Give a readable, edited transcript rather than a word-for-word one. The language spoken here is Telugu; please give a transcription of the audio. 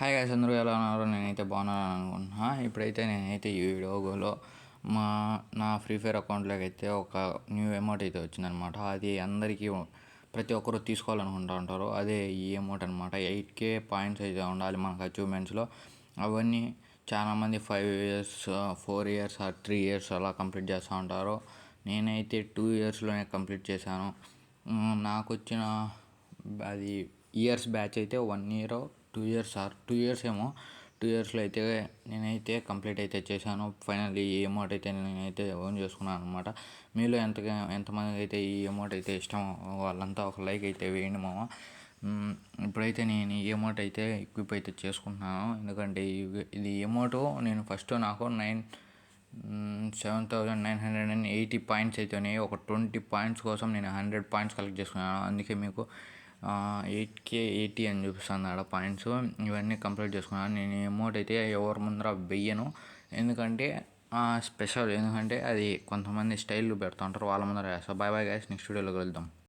హాయ్ గైస్, అందరూ ఎలా ఉన్నారు? నేనైతే బాగున్నాను అనుకుంటున్నా. ఇప్పుడైతే నేనైతే ఈ వీడియోలో మా నా ఫ్రీ ఫైర్ అకౌంట్లోకి అయితే ఒక న్యూ అమౌంట్ అయితే వచ్చిందనమాట. అది అందరికీ ప్రతి ఒక్కరు తీసుకోవాలనుకుంటూ ఉంటారు. అదే ఈ అమౌంట్ అనమాట. 8K పాయింట్స్ అయితే ఉండాలి మనకు అచీవ్మెంట్స్లో. అవన్నీ చాలామంది 5 ఇయర్స్, 4 ఇయర్స్, 3 ఇయర్స్ అలా కంప్లీట్ చేస్తూ ఉంటారు. నేనైతే 2 ఇయర్స్లోనే కంప్లీట్ చేశాను. నాకు వచ్చిన అది ఇయర్స్ బ్యాచ్ అయితే 1 ఇయర్, 2 ఇయర్స్ ఆర్ 2 ఇయర్స్ ఏమో. 2 ఇయర్స్లో అయితే నేనైతే కంప్లీట్ అయితే చేశాను. ఫైనల్లీ ఈ అమౌంట్ అయితే నేనైతే ఓన్ చేసుకున్నాను అనమాట. మీలో ఎంతమందికి అయితే ఈ అమౌంట్ అయితే ఇష్టం వాళ్ళంతా ఒక లైక్ అయితే వేయండి మామ. ఇప్పుడైతే నేను ఈ అమౌంట్ అయితే ఎక్విప్ అయితే చేసుకుంటున్నాను. ఎందుకంటే ఇది అమౌంట్ నేను ఫస్ట్ నాకు 7,980 పాయింట్స్ అయితే ఉన్నాయి. ఒక 20 పాయింట్స్ కోసం నేను 100 పాయింట్స్ కలెక్ట్ చేసుకున్నాను. అందుకే మీకు 8K80 అని చూపిస్తుంది ఆడ పాయింట్స్. ఇవన్నీ కంప్లీట్ చేసుకున్నాను. నేను ఈ అమౌంట్ అయితే ఎవరి ముందర వెయ్యను. ఎందుకంటే స్పెషల్, ఎందుకంటే అది కొంతమంది స్టైల్ పెడుతూ ఉంటారు, వాళ్ళ ముందర వేస్తాను. బాయ్ బాయ్ గైస్, నెక్స్ట్ వీడియోలో కలుద్దాం.